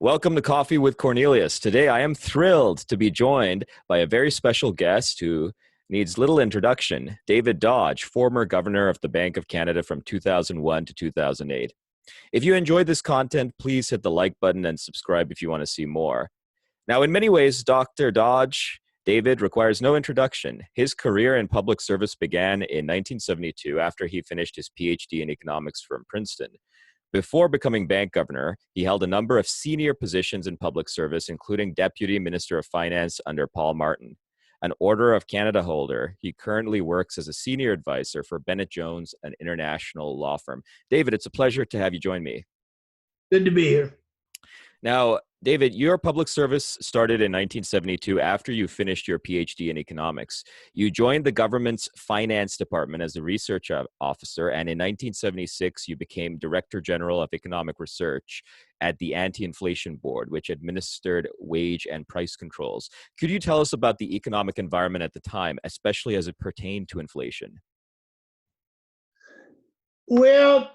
Welcome to Coffee with Cornelius. Today, I am thrilled to be joined by a very special guest who needs little introduction, David Dodge, former governor of the Bank of Canada from 2001 to 2008. If you enjoyed this content, please hit the like button and subscribe if you want to see more. Now, in many ways, Dr. Dodge, David, requires no introduction. His career in public service began in 1972 after he finished his PhD in economics from Princeton. Before becoming bank governor, he held a number of senior positions in public service, including Deputy Minister of Finance under Paul Martin. An Order of Canada holder, he currently works as a senior advisor for Bennett Jones, an international law firm. David, it's a pleasure to have you join me. Good to be here. Now, David, your public service started in 1972 after you finished your PhD in economics. You joined the government's finance department as a research officer, and in 1976, you became Director General of Economic Research at the Anti-Inflation Board, which administered wage and price controls. Could you tell us about the economic environment at the time, especially as it pertained to inflation? Well,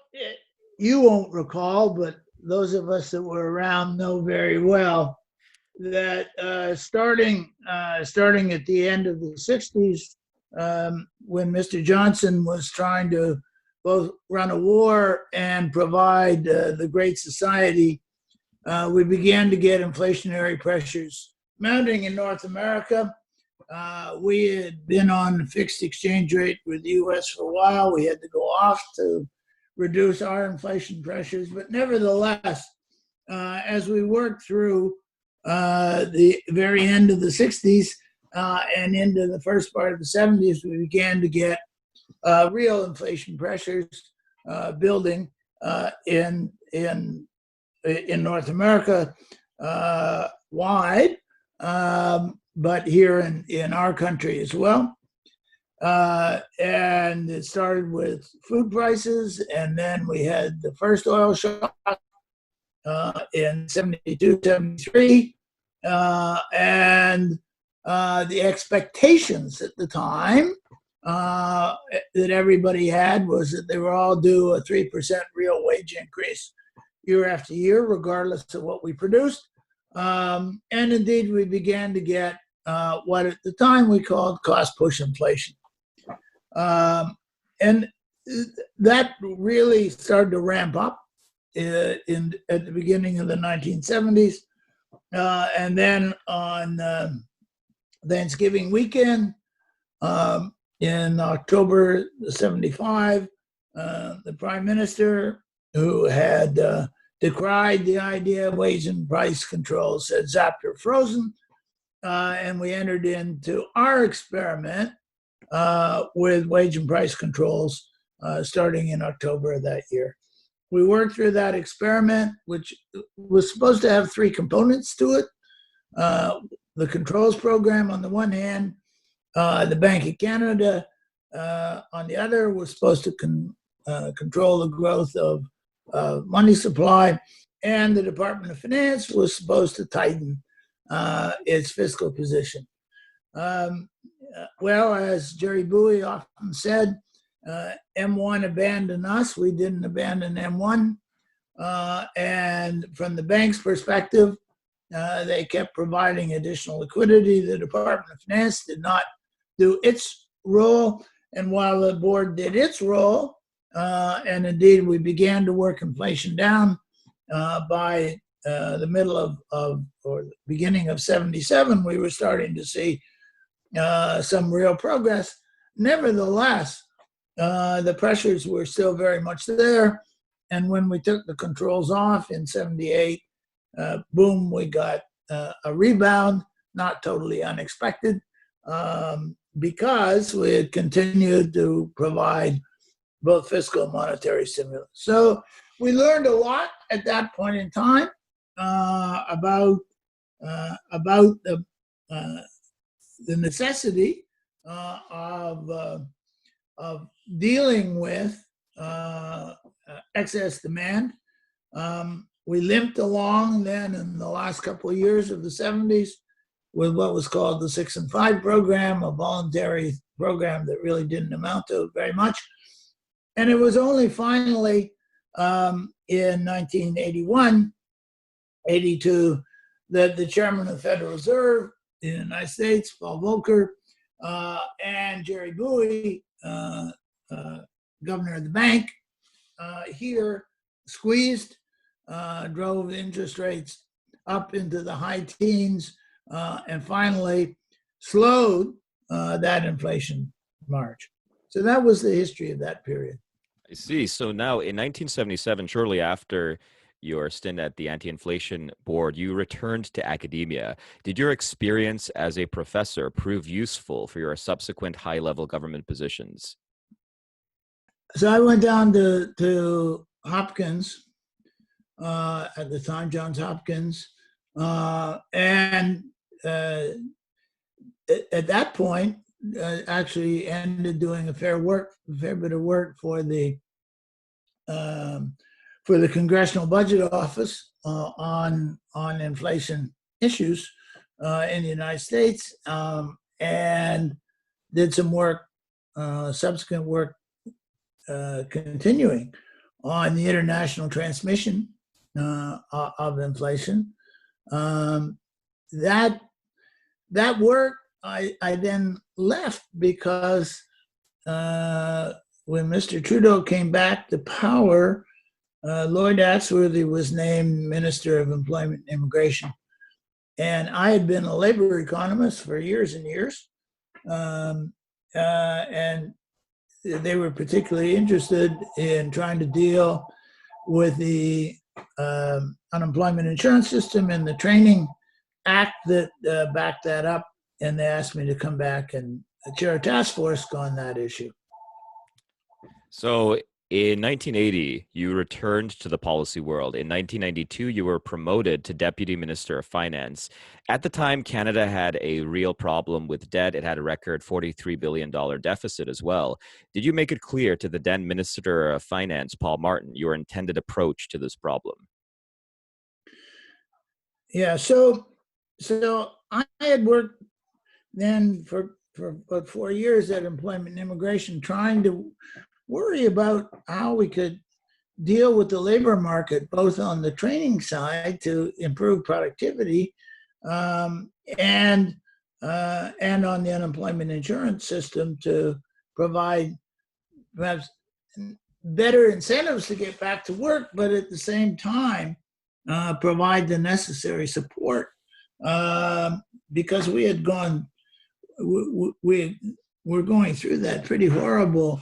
you won't recall, but those of us that were around know very well that starting at the end of the 60s, when Mr. Johnson was trying to both run a war and provide the Great Society, we began to get inflationary pressures mounting in North America. We had been on a fixed exchange rate with the U.S. for a while. We had to go off to reduce our inflation pressures, but nevertheless, as we worked through the very end of the 60s and into the first part of the 70s, we began to get real inflation pressures building in North America wide, but here in our country as well. And it started with food prices, and then we had the first oil shock in 72, 73, and the expectations at the time that everybody had was that they were all due a 3% real wage increase year after year, regardless of what we produced. And indeed, we began to get what at the time we called cost push inflation. And that really started to ramp up at the beginning of the 1970s. And then on Thanksgiving weekend in October 75, the Prime Minister, who had decried the idea of wage and price controls, said zapped or frozen. And we entered into our experiment with wage and price controls starting in October of that year. We worked through that experiment, which was supposed to have three components to it. The controls program on the one hand, the Bank of Canada on the other was supposed to control the growth of money supply, and the Department of Finance was supposed to tighten its fiscal position. Well, as Jerry Bowie often said, M1 abandoned us. We didn't abandon M1. And from the bank's perspective, they kept providing additional liquidity. The Department of Finance did not do its role. And while the board did its role, and indeed we began to work inflation down by the middle of or the beginning of 77, we were starting to see some real progress. Nevertheless, the pressures were still very much there. And when we took the controls off in 78, boom, we got a rebound, not totally unexpected, because we had continued to provide both fiscal and monetary stimulus. So we learned a lot at that point in time about the necessity of dealing with excess demand. We limped along then in the last couple of years of the 70s with what was called the 6 and 5 program, a voluntary program that really didn't amount to very much. And it was only finally in 1981 82, that the chairman of the Federal Reserve in the United States, Paul Volcker, and Jerry Bowie, governor of the bank, here squeezed, drove interest rates up into the high teens, and finally slowed that inflation march. So that was the history of that period. I see. So now in 1977, shortly after your stint at the Anti-Inflation Board, you returned to academia. Did your experience as a professor prove useful for your subsequent high-level government positions? So I went down to Hopkins, at the time, Johns Hopkins, and at that point, actually ended doing a fair bit of work for the Congressional Budget Office on inflation issues in the United States, and did some work, subsequent work, continuing on the international transmission of inflation. That work I then left because when Mr. Trudeau came back to power, Lloyd Axworthy was named Minister of Employment and Immigration. And I had been a labor economist for years and years. And they were particularly interested in trying to deal with the unemployment insurance system and the training act that backed that up. And they asked me to come back and chair a task force on that issue. So in 1980, you returned to the policy world. In 1992, you were promoted to Deputy Minister of Finance. At the time, Canada had a real problem with debt. It had a record $43 billion deficit as well. Did you make it clear to the then Minister of Finance, Paul Martin, your intended approach to this problem? Yeah, so I had worked then for about 4 years at Employment and Immigration, trying to worry about how we could deal with the labor market, both on the training side to improve productivity, and on the unemployment insurance system to provide perhaps better incentives to get back to work, but at the same time provide the necessary support, because we had gone, we were going through that pretty horrible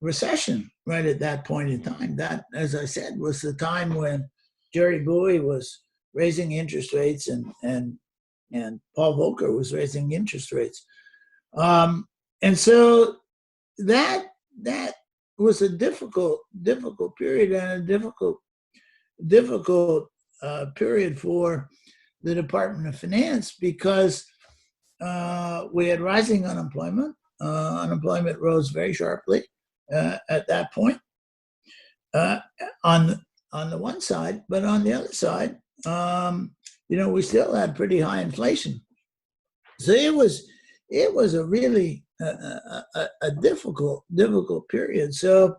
recession right at that point in time. That, as I said, was the time when Jerry Bowie was raising interest rates and Paul Volcker was raising interest rates, and so that was a difficult period, and a difficult period for the Department of Finance, because we had rising unemployment. Unemployment rose very sharply at that point, on the one side, but on the other side, we still had pretty high inflation. So it was a really a difficult period. So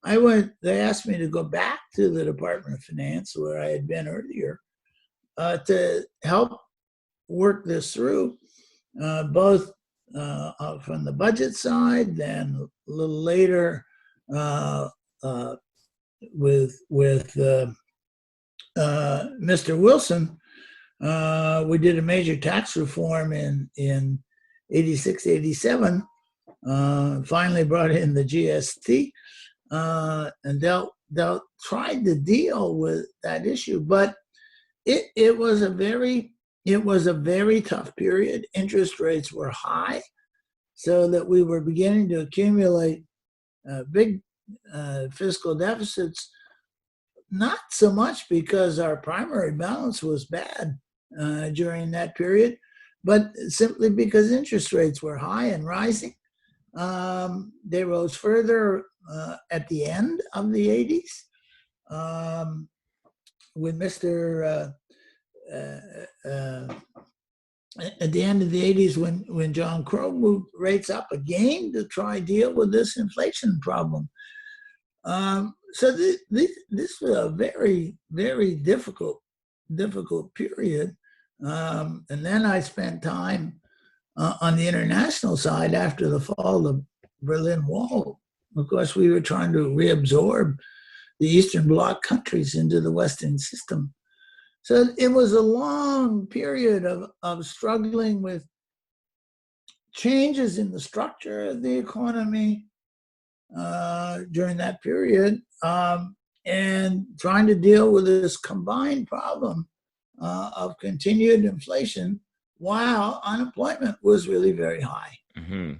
they asked me to go back to the Department of Finance, where I had been earlier, to help work this through, both from the budget side, then a little later with Mr. Wilson. We did a major tax reform in 86, 87, finally brought in the GST, and tried to deal with that issue. But it was a very tough period. Interest rates were high, so that we were beginning to accumulate big fiscal deficits, not so much because our primary balance was bad during that period, but simply because interest rates were high and rising. They rose further at the end of the 80s, with Mr. At the end of the 80s, when John Crow moved rates up again to try deal with this inflation problem. So this was a very, very difficult difficult period. And then I spent time on the international side after the fall of the Berlin Wall. Of course, we were trying to reabsorb the Eastern Bloc countries into the Western system. So it was a long period of struggling with changes in the structure of the economy during that period, and trying to deal with this combined problem of continued inflation while unemployment was really very high. Mm-hmm.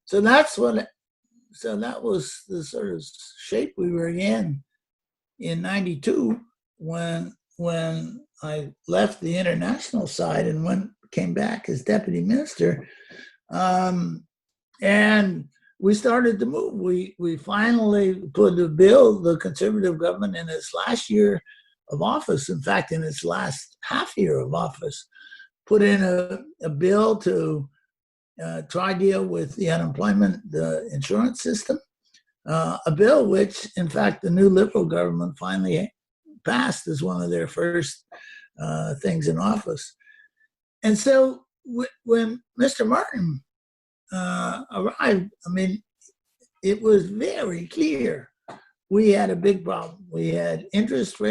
So that was the sort of shape we were in '92 when I left the international side and came back as deputy minister. And we started to move. We finally put the conservative government in its last year of office, in fact, in its last half year of office, put in a bill to try deal with the the insurance system, a bill which, in fact, the new Liberal government finally passed as one of their first things in office. And so when Mr. Martin arrived, I mean, it was very clear we had a big problem. We had interest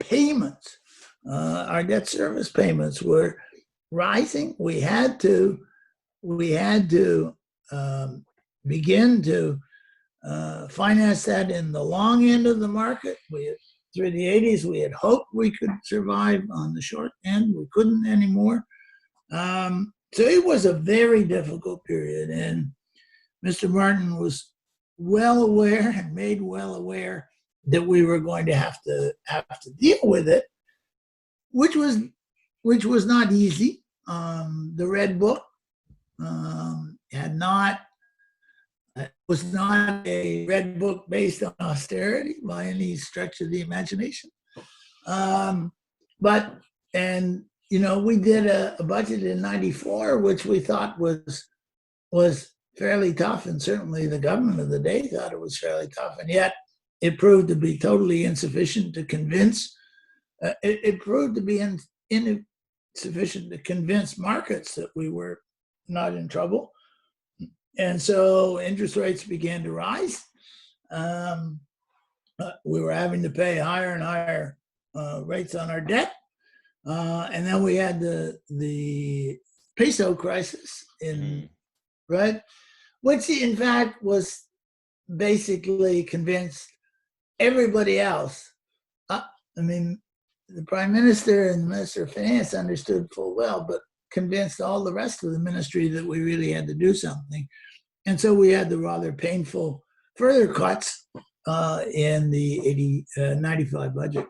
payments. Our debt service payments were rising. We had to begin to finance that in the long end of the market. Through the '80s, we had hoped we could survive on the short end. We couldn't anymore. So it was a very difficult period, and Mr. Martin was well aware and made well aware that we were going to have to deal with it, which was not easy. The Red Book was not a Red Book based on austerity by any stretch of the imagination. We did a budget in '94, which we thought was fairly tough, and certainly the government of the day thought it was fairly tough, and yet it proved to be totally insufficient to convince. It proved to be insufficient to convince markets that we were not in trouble. And so interest rates began to rise. We were having to pay higher and higher rates on our debt. And then we had the peso crisis right? Which in fact was basically convinced everybody else. The prime minister and the minister of finance understood full well, but convinced all the rest of the ministry that we really had to do something. And so we had the rather painful further cuts in the 95 budget.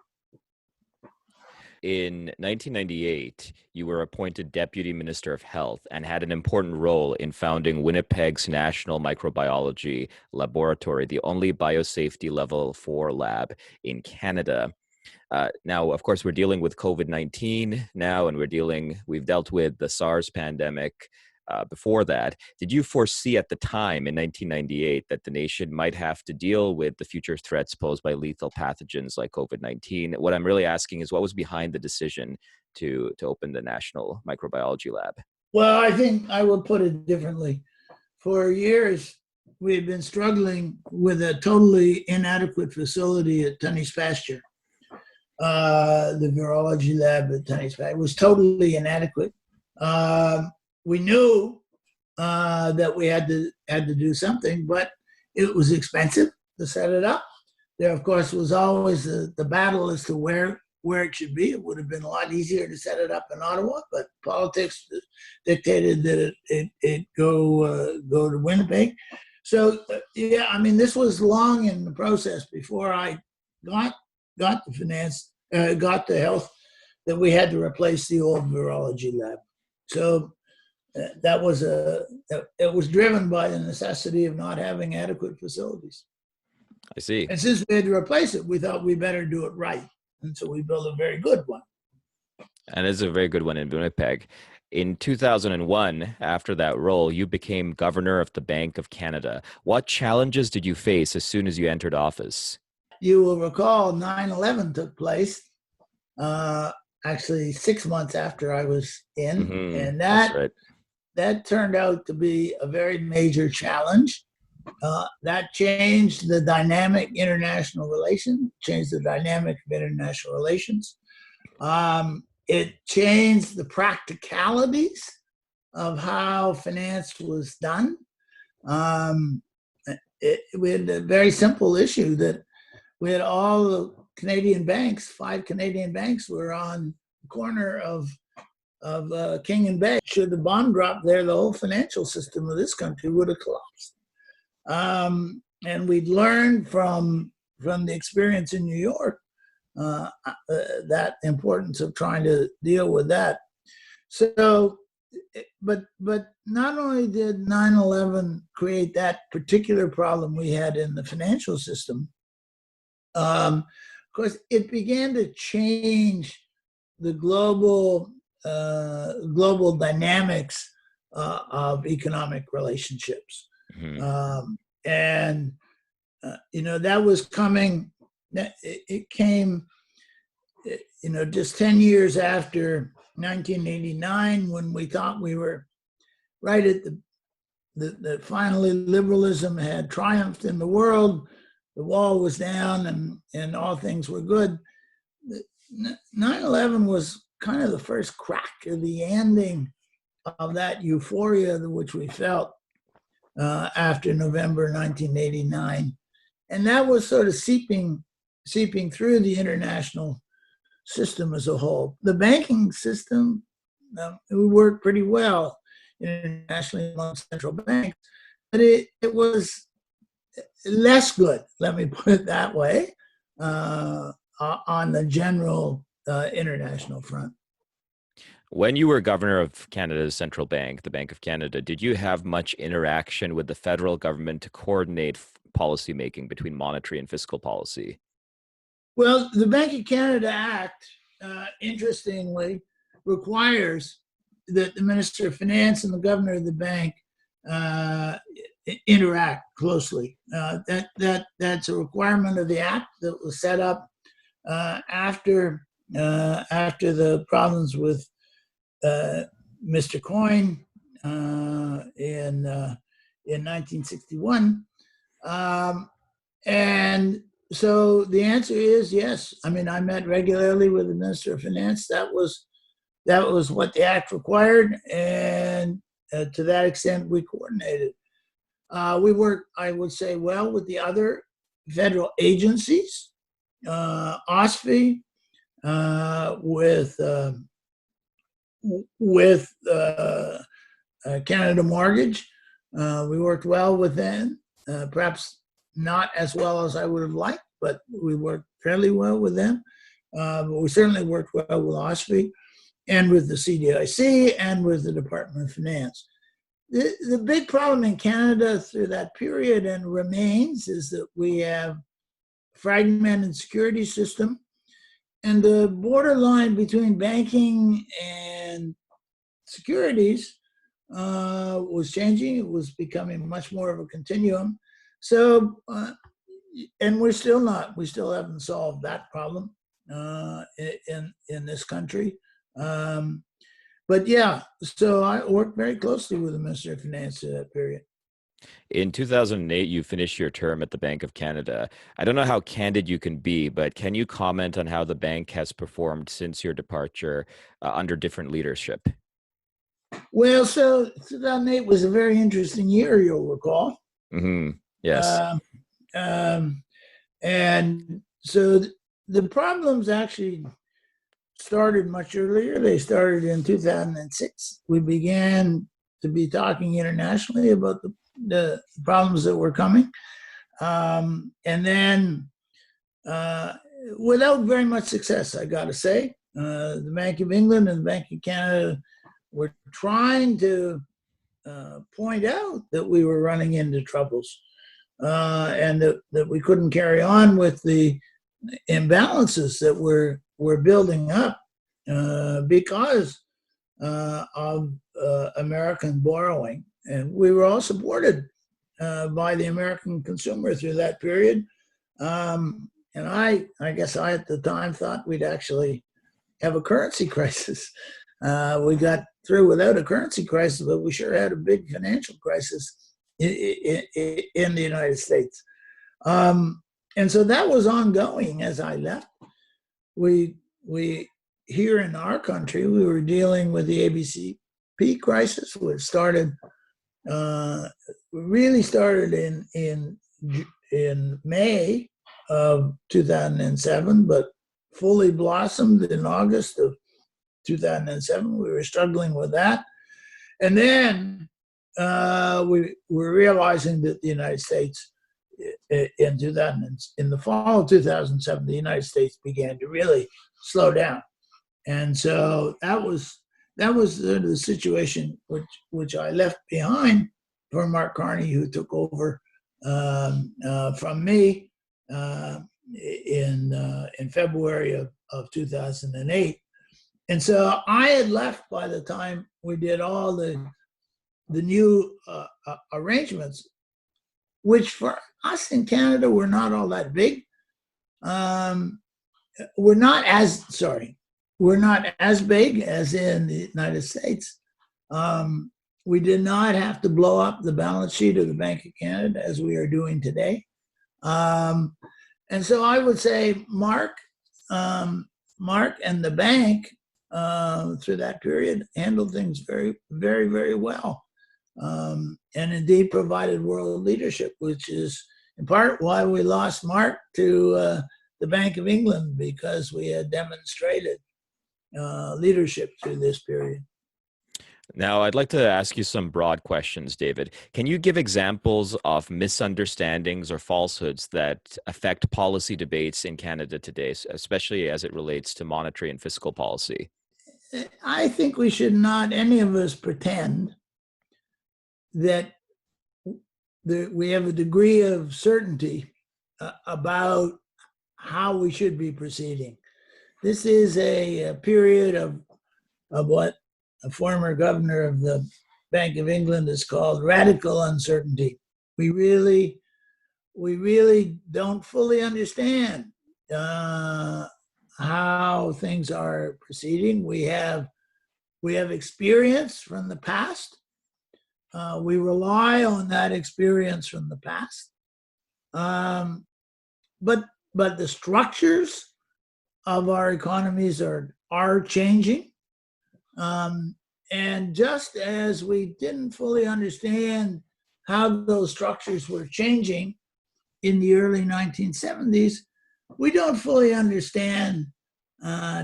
In 1998, you were appointed Deputy Minister of Health and had an important role in founding Winnipeg's National Microbiology Laboratory, the only biosafety level 4 lab in Canada. Now, of course, we're dealing with COVID-19 now, and we've dealt with the SARS pandemic before that. Did you foresee at the time in 1998 that the nation might have to deal with the future threats posed by lethal pathogens like COVID-19? What I'm really asking is what was behind the decision to open the National Microbiology Lab? Well, I think I will put it differently. For years, we had been struggling with a totally inadequate facility at Tunney's Pasture. The virology lab at Tunney's Pasture was totally inadequate. We knew that we had to do something, but it was expensive to set it up. There, of course, was always the battle as to where it should be. It would have been a lot easier to set it up in Ottawa, but politics dictated that it go to Winnipeg. So this was long in the process before I got the finance, got the health, that we had to replace the old virology lab. So it was driven by the necessity of not having adequate facilities. I see. And since we had to replace it, we thought we better do it right. And so we built a very good one. And it's a very good one in Winnipeg. In 2001, after that role, you became governor of the Bank of Canada. What challenges did you face as soon as you entered office? You will recall 9/11 took place. uh, actually 6 months after I was in, and That's that right. that turned out to be a very major challenge. That changed the dynamic international relation, changed the dynamic of international relations. It changed the practicalities of how finance was done. Um, we had a very simple issue that we had all the Canadian banks, 5 Canadian banks were on the corner of King and Bay. Should the bomb drop there, the whole financial system of this country would have collapsed. And we'd learned from the experience in New York that importance of trying to deal with that. So, but not only did 9/11 create that particular problem we had in the financial system, of course, it began to change the global dynamics of economic relationships. Hmm. And that was coming. It came, just 10 years after 1989, when we thought we were right at that finally liberalism had triumphed in the world, the wall was down, and all things were good. 9/11 was kind of the first crack of the ending of that euphoria which we felt after November 1989. And that was sort of seeping through the international system as a whole. The banking system, we worked pretty well internationally among central banks, but it was less good, let me put it that way, on the general international front. When you were governor of Canada's central bank, the Bank of Canada, did you have much interaction with the federal government to coordinate policy making between monetary and fiscal policy? Well, the Bank of Canada Act, interestingly, requires that the Minister of Finance and the governor of the bank uh, interact closely. That's a requirement of the act that was set up after the problems with Mr. Coyne in 1961. And so the answer is yes. I mean, I met regularly with the Minister of Finance. That was what the act required, and to that extent, we coordinated. We worked, I would say, well with the other federal agencies, OSFI, with Canada Mortgage. We worked well with them, perhaps not as well as I would have liked, but we worked fairly well with them. But we certainly worked well with OSFI and with the CDIC and with the Department of Finance. The big problem in Canada through that period and remains is that we have a fragmented security system, and the borderline between banking and securities was changing. It was becoming much more of a continuum. So, and we still haven't solved that problem in this country. But yeah, so I worked very closely with the Minister of Finance in that period. In 2008, you finished your term at the Bank of Canada. I don't know how candid you can be, but can you comment on how the bank has performed since your departure under different leadership? Well, so 2008 was a very interesting year, you'll recall. Hmm. Yes. Um, um, and so the problems actually started much earlier. They started in 2006. We began to be talking internationally about the problems that were coming. And then, without very much success, I got to say, the Bank of England and the Bank of Canada were trying to point out that we were running into troubles and that we couldn't carry on with the imbalances that were building up because of American borrowing. And we were all supported by the American consumer through that period. And I guess I, at the time, thought we'd actually have a currency crisis. We got through without a currency crisis, but we sure had a big financial crisis in the United States. And so that was ongoing as I left. We here in our country, we were dealing with the ABCP crisis, which really started in May of 2007, but fully blossomed in August of 2007. We were struggling with that. And then we were realizing that the United States, in the fall of 2007, the United States began to really slow down. And so that was the situation which I left behind for Mark Carney, who took over from me in February of 2008. And so I had left by the time we did all the new arrangements, which for us in Canada were not all that big. We're not as big as in the United States. We did not have to blow up the balance sheet of the Bank of Canada as we are doing today. And so I would say Mark and the bank through that period handled things very, very, very well. And indeed provided world leadership, which is in part why we lost Mark to the Bank of England, because we had demonstrated leadership through this period. Now, I'd like to ask you some broad questions, David. Can you give examples of misunderstandings or falsehoods that affect policy debates in Canada today, especially as it relates to monetary and fiscal policy? I think we should not, any of us, pretend that we have a degree of certainty about how we should be proceeding. This is a period of what a former governor of the Bank of England has called radical uncertainty. We really don't fully understand how things are proceeding. We have experience from the past. We rely on that experience from the past. But the structures of our economies are changing. And just as we didn't fully understand how those structures were changing in the early 1970s, we don't fully understand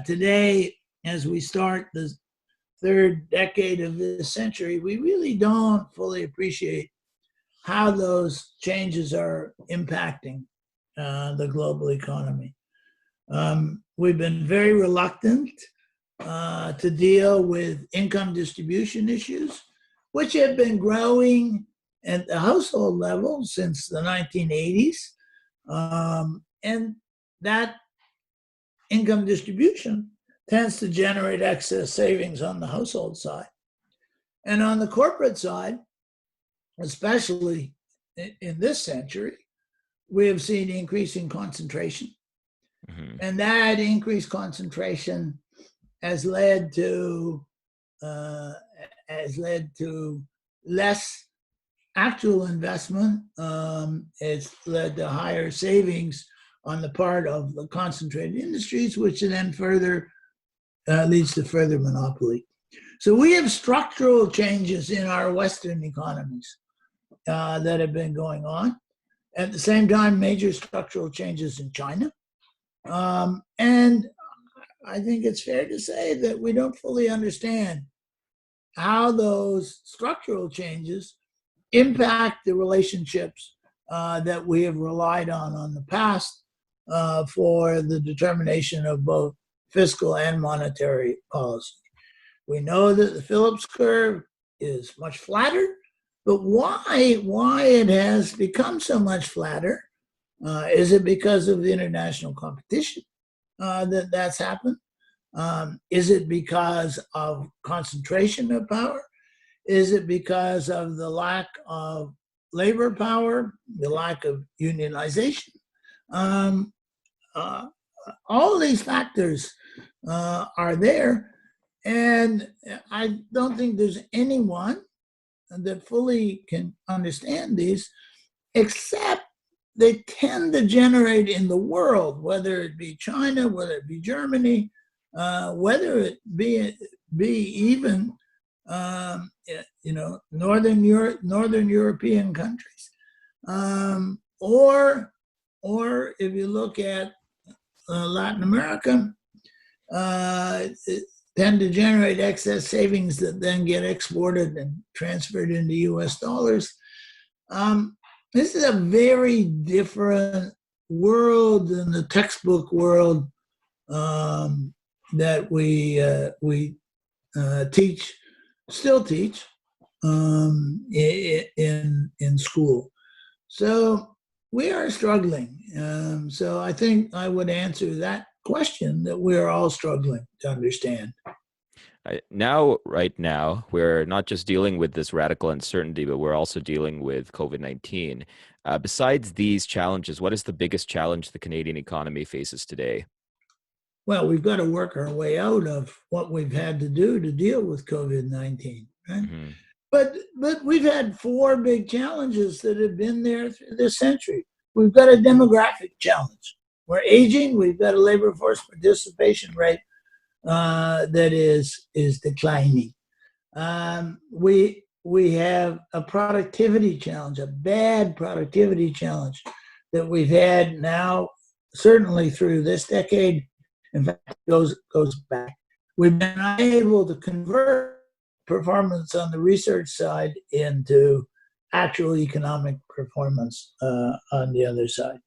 today, as we start the third decade of this century. We really don't fully appreciate how those changes are impacting the global economy. We've been very reluctant to deal with income distribution issues, which have been growing at the household level since the 1980s. And that income distribution tends to generate excess savings on the household side. And on the corporate side, especially in this century, we have seen increasing concentration. Mm-hmm. And that increased concentration has led to less actual investment. It's led to higher savings on the part of the concentrated industries, which then further leads to further monopoly. So we have structural changes in our Western economies that have been going on. At the same time, major structural changes in China. And I think it's fair to say that we don't fully understand how those structural changes impact the relationships that we have relied on the past for the determination of both fiscal and monetary policy. We know that the Phillips curve is much flatter, but why it has become so much flatter? Is it because of the international competition that's happened? Is it because of concentration of power? Is it because of the lack of labor power, the lack of unionization? All these factors are there. And I don't think there's anyone that fully can understand these, except they tend to generate in the world, whether it be China, whether it be Germany, whether it be even Northern European countries, or if you look at Latin America, tend to generate excess savings that then get exported and transferred into U.S. dollars. This is a very different world than the textbook world that we still teach in school. So we are struggling. So I think I would answer that question, that we're all struggling to understand. Right now, we're not just dealing with this radical uncertainty, but we're also dealing with COVID-19. Besides these challenges, what is the biggest challenge the Canadian economy faces today? Well, we've got to work our way out of what we've had to do to deal with COVID-19, right? Mm-hmm. But we've had four big challenges that have been there through this century. We've got a demographic challenge. We're aging. We've got a labor force participation rate that is declining. We have a productivity challenge, a bad productivity challenge that we've had now, certainly through this decade. In fact, it goes back. We've been unable to convert performance on the research side into actual economic performance on the other side.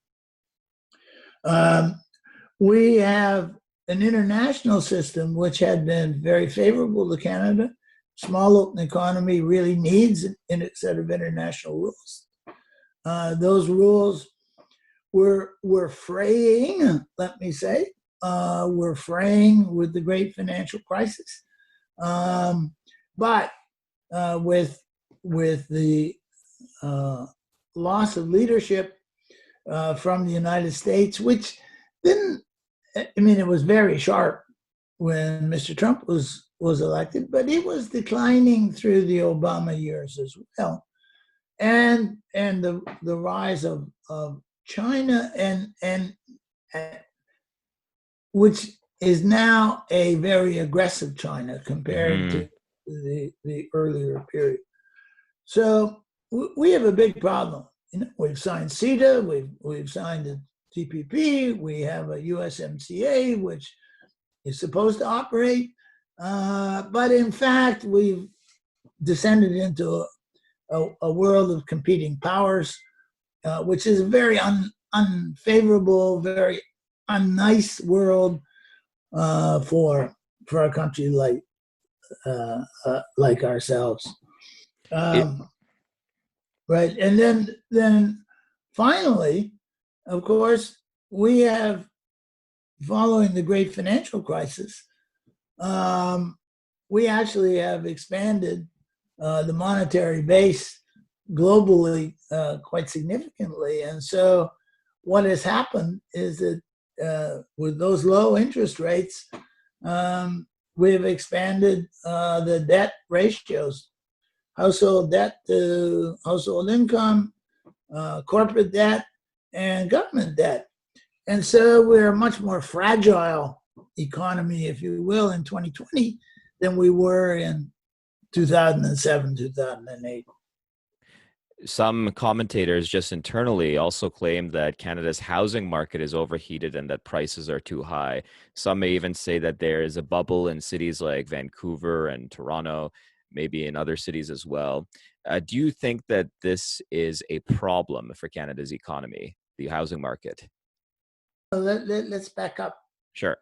We have an international system which had been very favorable to Canada. Small open economy really needs a set of international rules. Those rules were fraying, let me say. Were fraying with the great financial crisis. But with the loss of leadership from the United States, which didn't, it was very sharp when Mr. Trump was elected, but it was declining through the Obama years as well. And the rise of China and which is now a very aggressive China compared to the earlier period. So we have a big problem. We've signed CETA, we've signed the TPP, we have a USMCA, which is supposed to operate, but in fact, we've descended into a world of competing powers, which is a very unfavorable, very unnice world for a country like ourselves. Right, and then finally, of course, we have, following the great financial crisis, we actually have expanded the monetary base globally quite significantly. And so what has happened is that with those low interest rates, we have expanded the debt ratios, household debt to household income, corporate debt, and government debt. And so we're a much more fragile economy, if you will, in 2020 than we were in 2007, 2008. Some commentators just internally also claim that Canada's housing market is overheated and that prices are too high. Some may even say that there is a bubble in cities like Vancouver and Toronto, maybe in other cities as well. Do you think that this is a problem for Canada's economy, the housing market? Let's back up. Sure.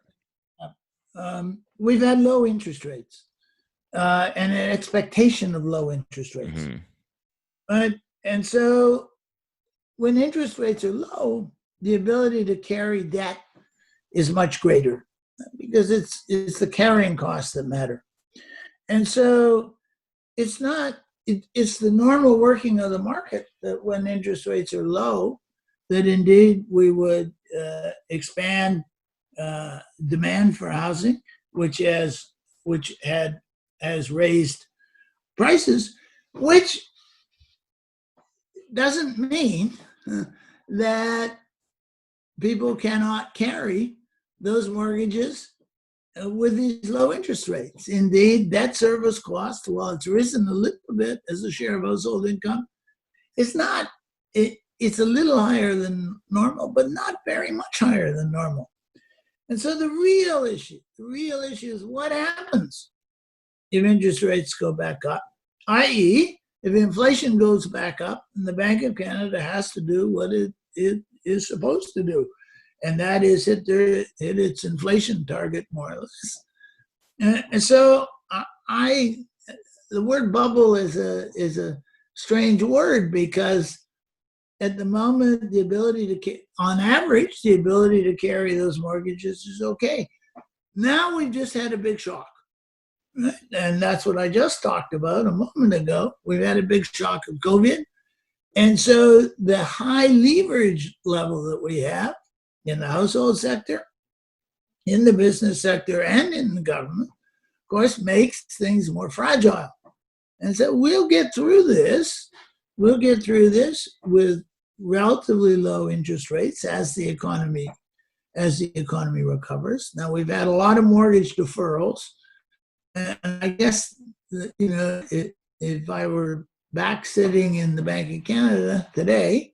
We've had low interest rates and an expectation of low interest rates. Mm-hmm. And so when interest rates are low, the ability to carry debt is much greater because it's the carrying costs that matter. And so it's the normal working of the market that when interest rates are low, that indeed we would expand demand for housing, which has raised prices, which doesn't mean that people cannot carry those mortgages with these low interest rates. Indeed, debt service cost, while it's risen a little bit as a share of household income, it's not. It's a little higher than normal, but not very much higher than normal. And so the real issue is what happens if interest rates go back up, i.e., if inflation goes back up, and the Bank of Canada has to do what it is supposed to do, and that is hit its inflation target more or less. And so the word bubble is a strange word, because at the moment, on average, the ability to carry those mortgages is okay. Now we've just had a big shock. And that's what I just talked about a moment ago. We've had a big shock of COVID. And so the high leverage level that we have in the household sector, in the business sector, and in the government, of course, makes things more fragile. And so we'll get through this. We'll get through this with relatively low interest rates as the economy recovers. Now, we've had a lot of mortgage deferrals. And I guess, if I were back sitting in the Bank of Canada today,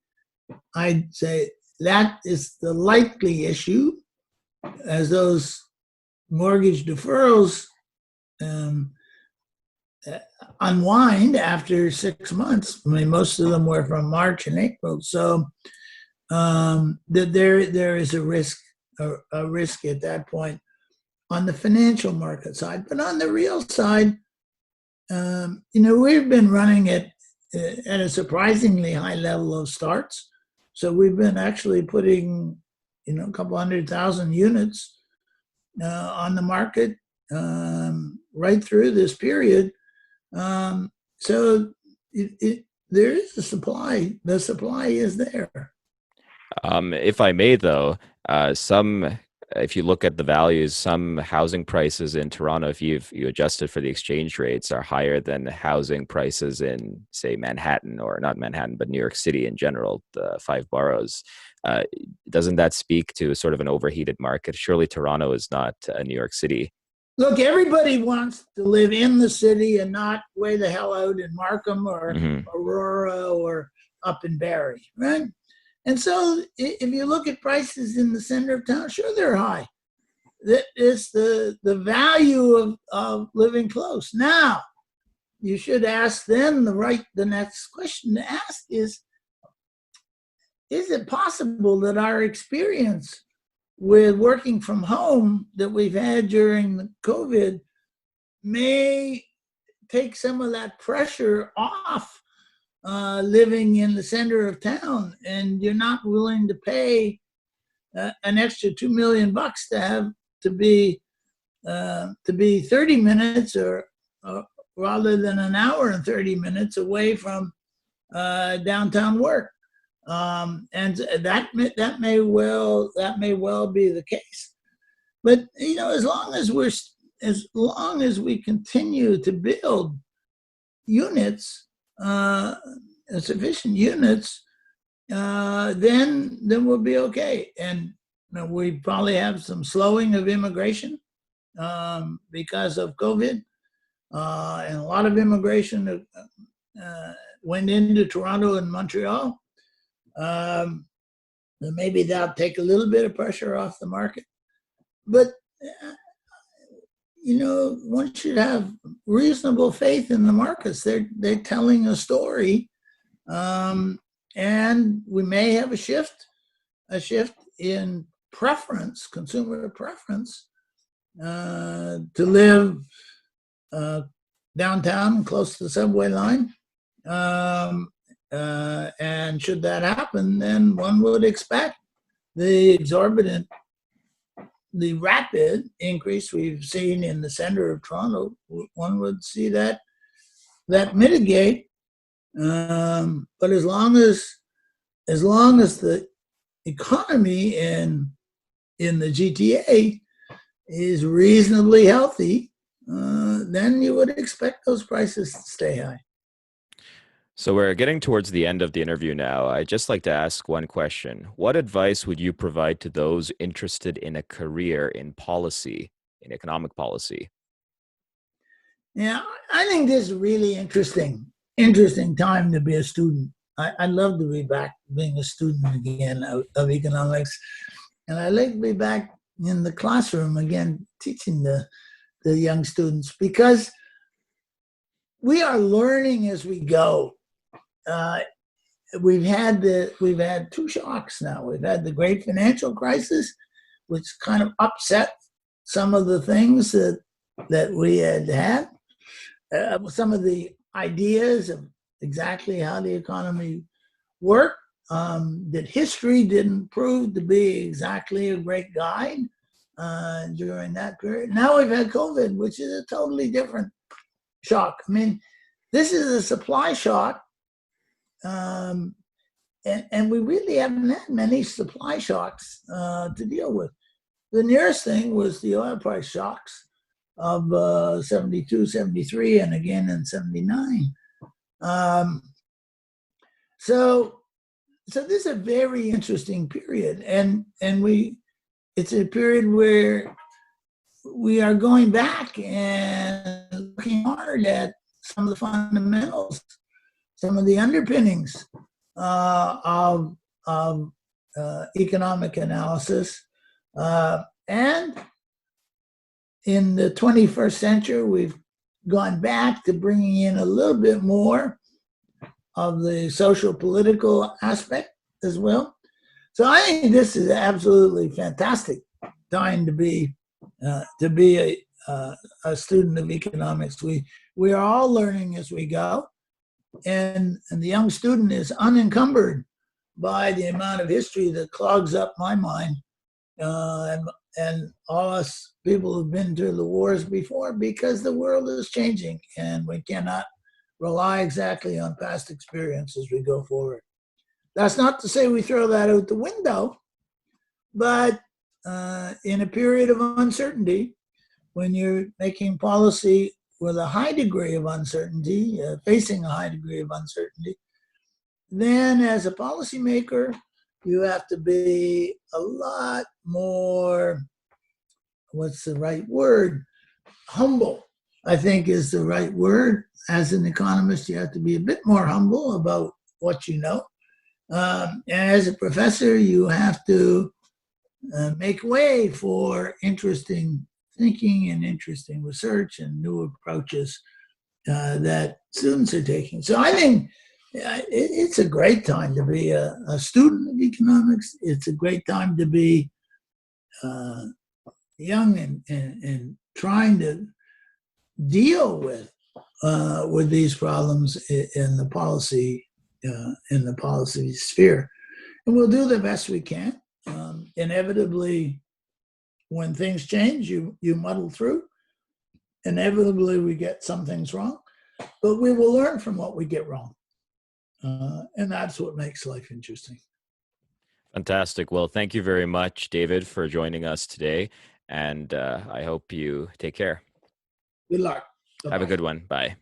I'd say that is the likely issue, as those mortgage deferrals unwind after 6 months. I mean, most of them were from March and April. So there is a risk at that point on the financial market side. But on the real side, we've been running it at a surprisingly high level of starts. So we've been actually putting, a couple 100,000 units on the market right through this period. So there is a supply. The supply is there. If I may, though, if you look at the values, some housing prices in Toronto, if you adjusted for the exchange rates, are higher than housing prices in, say, Manhattan, or not Manhattan, but New York City in general, the five boroughs. Doesn't that speak to sort of an overheated market? Surely Toronto is not New York City. Look, everybody wants to live in the city and not way the hell out in Markham or Aurora or up in Barrie, right? And so if you look at prices in the center of town, sure, they're high. It's the value of living close. Now, you should ask then the next question to ask is it possible that our experience with working from home that we've had during the COVID may take some of that pressure off living in the center of town, and you're not willing to pay an extra $2 million to be 30 minutes or rather than an hour and 30 minutes away from downtown work. And that may well be the case. But as long as we continue to build units, sufficient units, then we'll be okay. And we probably have some slowing of immigration because of COVID, and a lot of immigration went into Toronto and Montreal. Maybe that'll take a little bit of pressure off the market. But, one should have reasonable faith in the markets. They're telling a story. And we may have a shift in preference, consumer preference, to live downtown close to the subway line. And should that happen, then one would expect the rapid increase we've seen in the center of Toronto, one would see that mitigate. But as long as the economy in in the GTA is reasonably healthy, then you would expect those prices to stay high. So we're getting towards the end of the interview now. I'd just like to ask one question. What advice would you provide to those interested in a career in policy, in economic policy? Yeah, I think this is really interesting time to be a student. I'd love to be back being a student again of economics. And I like to be back in the classroom again, teaching the young students, because we are learning as we go. Uh, we've had two shocks now. We've had the great financial crisis, which kind of upset some of the things that we had. Some of the ideas of exactly how the economy worked, that history didn't prove to be exactly a great guide during that period. Now we've had COVID, which is a totally different shock. I mean, this is a supply shock, and we really haven't had many supply shocks to deal with. The nearest thing was the oil price shocks of 72, 73, and again in 79. Um, so this is a very interesting period, and it's a period where we are going back and looking hard at some of the fundamentals, some of the underpinnings of economic analysis, and in the 21st century, we've gone back to bringing in a little bit more of the social political aspect as well. So I think this is absolutely fantastic time to be a student of economics. We are all learning as we go, and the young student is unencumbered by the amount of history that clogs up my mind, and all us people who've been through the wars before, because the world is changing and we cannot rely exactly on past experience as we go forward. That's not to say we throw that out the window, but in a period of uncertainty, when you're making policy with a high degree of uncertainty, facing a high degree of uncertainty, then as a policymaker, you have to be a lot more, what's the right word? Humble, I think is the right word. As an economist, you have to be a bit more humble about what you know. And as a professor, you have to make way for interesting thinking and interesting research and new approaches that students are taking. So I think it's a great time to be a student of economics. It's a great time to be young and trying to deal with these problems in the policy sphere, and we'll do the best we can. Inevitably, when things change, you muddle through. Inevitably, we get some things wrong, but we will learn from what we get wrong, and that's what makes life interesting. Fantastic. Well, thank you very much, David, for joining us today. And I hope you take care. Good luck. Have a Bye-bye. good one. Bye.